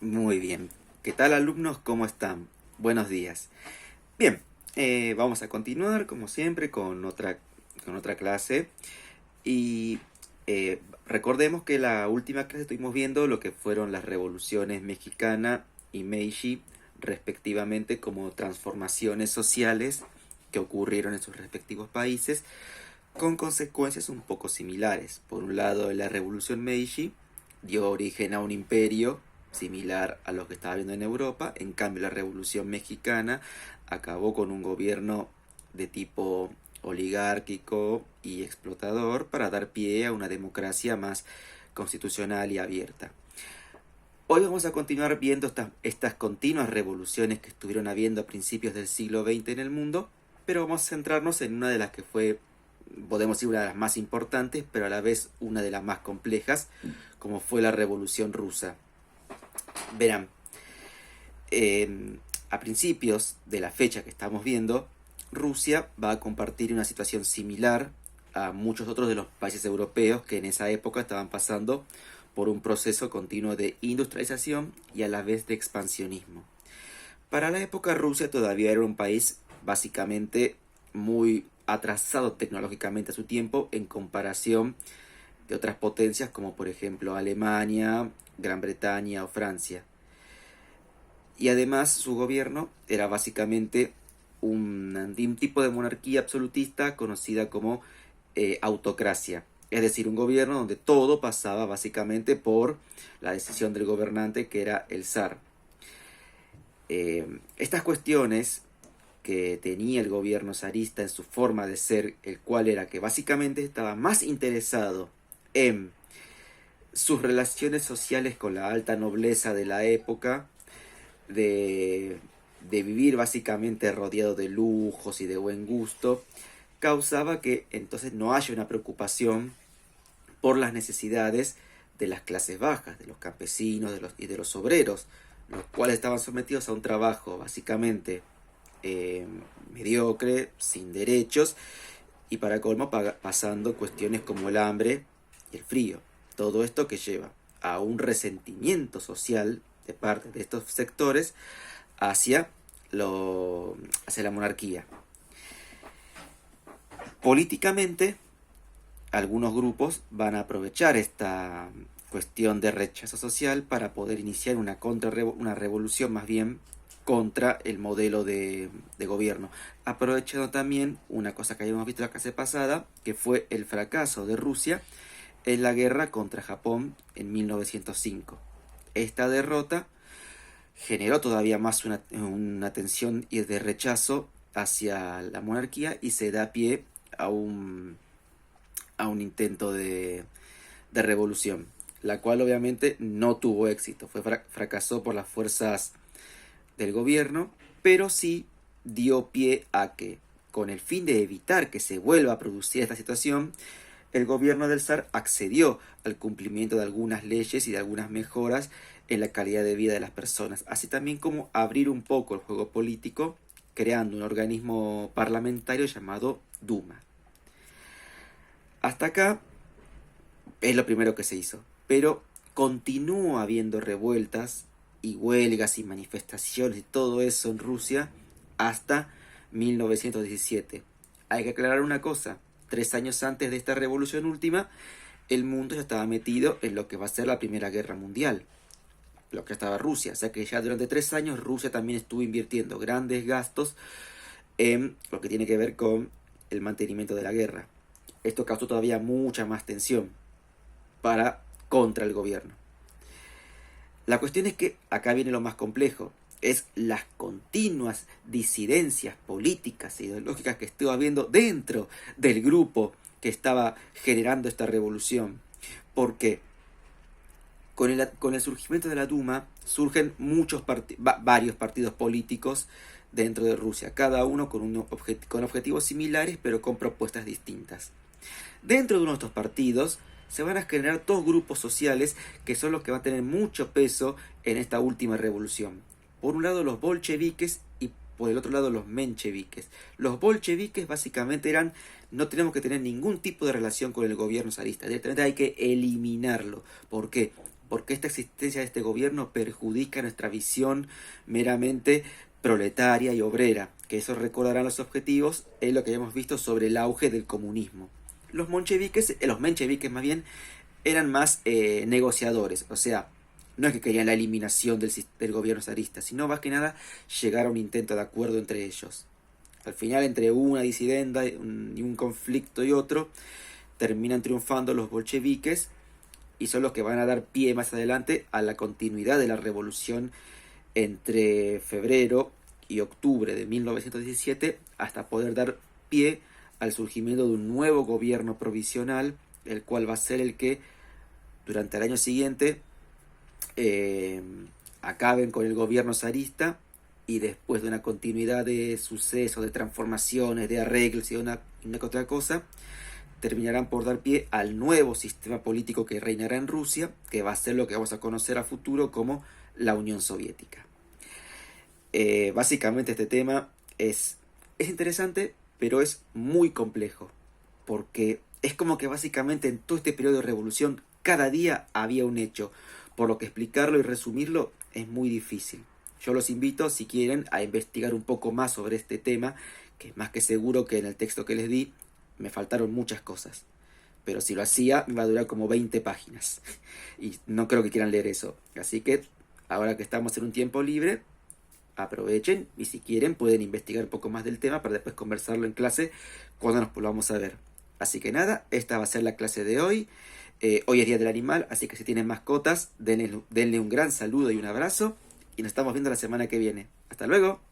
Muy bien. ¿Qué tal, alumnos? ¿Cómo están? Buenos días. Bien, vamos a continuar como siempre con otra clase y recordemos que la última clase estuvimos viendo lo que fueron las revoluciones mexicana y Meiji respectivamente como transformaciones sociales que ocurrieron en sus respectivos países con consecuencias un poco similares. Por un lado, la revolución Meiji dio origen a un imperio similar a lo que estaba viendo en Europa. En cambio, la revolución mexicana acabó con un gobierno de tipo oligárquico y explotador para dar pie a una democracia más constitucional y abierta. Hoy vamos a continuar viendo estas continuas revoluciones que estuvieron habiendo a principios del siglo XX en el mundo, pero vamos a centrarnos en una de las que fue, podemos decir, una de las más importantes, pero a la vez una de las más complejas, como fue la Revolución Rusa. Verán, a principios de la fecha que estamos viendo, Rusia va a compartir una situación similar a muchos otros de los países europeos que en esa época estaban pasando por un proceso continuo de industrialización y a la vez de expansionismo. Para la época, Rusia todavía era un país básicamente muy atrasado tecnológicamente a su tiempo en comparación de otras potencias como por ejemplo Alemania, Gran Bretaña o Francia. Y además su gobierno era básicamente un tipo de monarquía absolutista conocida como autocracia. Es decir, un gobierno donde todo pasaba básicamente por la decisión del gobernante, que era el zar. Estas cuestiones que tenía el gobierno zarista en su forma de ser, el cual era que básicamente estaba más interesado en sus relaciones sociales con la alta nobleza de la época, de, de vivir básicamente rodeado de lujos y de buen gusto, causaba que entonces no haya una preocupación por las necesidades de las clases bajas, de los campesinos y de los obreros, los cuales estaban sometidos a un trabajo básicamente mediocre, sin derechos, y para colmo pasando cuestiones como el hambre y el frío. Todo esto que lleva a un resentimiento social de parte de estos sectores hacia, hacia la monarquía. Políticamente, algunos grupos van a aprovechar esta cuestión de rechazo social para poder iniciar una revolución más bien contra el modelo de gobierno, aprovechando también una cosa que habíamos visto la clase pasada, que fue el fracaso de Rusia en la guerra contra Japón en 1905. Esta derrota generó todavía más una tensión y de rechazo hacia la monarquía y se da pie a un intento de revolución, la cual obviamente no tuvo éxito, fracasó por las fuerzas del gobierno, pero sí dio pie a que, con el fin de evitar que se vuelva a producir esta situación, el gobierno del zar accedió al cumplimiento de algunas leyes y de algunas mejoras en la calidad de vida de las personas, así también como abrir un poco el juego político, creando un organismo parlamentario llamado Duma. Hasta acá es lo primero que se hizo, pero continúa habiendo revueltas y huelgas y manifestaciones y todo eso en Rusia hasta 1917. Hay que aclarar una cosa, 3 años antes de esta revolución última, el mundo ya estaba metido en lo que va a ser la Primera Guerra Mundial, lo que estaba Rusia, o sea que ya durante 3 años Rusia también estuvo invirtiendo grandes gastos en lo que tiene que ver con el mantenimiento de la guerra. Esto causó todavía mucha más tensión contra el gobierno. La cuestión es que acá viene lo más complejo, es las continuas disidencias políticas e ideológicas que estuvo habiendo dentro del grupo que estaba generando esta revolución. Porque con el surgimiento de la Duma surgen varios partidos políticos dentro de Rusia, cada uno con objetivos similares pero con propuestas distintas. Dentro de uno de estos partidos se van a generar dos grupos sociales que son los que van a tener mucho peso en esta última revolución. Por un lado los bolcheviques y por el otro lado los mencheviques. Los bolcheviques básicamente eran: no tenemos que tener ningún tipo de relación con el gobierno zarista, directamente hay que eliminarlo. ¿Por qué? porque esta existencia de este gobierno perjudica nuestra visión meramente proletaria y obrera, que eso recordarán los objetivos, es lo que habíamos visto sobre el auge del comunismo. Los mencheviques más bien, eran más negociadores, o sea, no es que querían la eliminación del gobierno zarista, sino más que nada llegar a un intento de acuerdo entre ellos. Al final, entre una disidenda y un conflicto y otro, terminan triunfando los bolcheviques y son los que van a dar pie más adelante a la continuidad de la revolución entre febrero y octubre de 1917 hasta poder dar pie al surgimiento de un nuevo gobierno provisional, el cual va a ser el que durante el año siguiente acaben con el gobierno zarista y después de una continuidad de sucesos, de transformaciones, de arreglos y una que otra cosa, terminarán por dar pie al nuevo sistema político que reinará en Rusia, que va a ser lo que vamos a conocer a futuro como la Unión Soviética. Básicamente este tema es interesante, pero es muy complejo, porque es como que básicamente en todo este periodo de revolución cada día había un hecho, por lo que explicarlo y resumirlo es muy difícil. Yo los invito, si quieren, a investigar un poco más sobre este tema, que es más que seguro que en el texto que les di me faltaron muchas cosas. Pero si lo hacía, me va a durar como 20 páginas. Y no creo que quieran leer eso. Así que, ahora que estamos en un tiempo libre, aprovechen y si quieren pueden investigar un poco más del tema para después conversarlo en clase cuando nos volvamos a ver. Así que nada, esta va a ser la clase de hoy. Hoy es Día del Animal, así que si tienen mascotas, denle un gran saludo y un abrazo. Y nos estamos viendo la semana que viene. Hasta luego.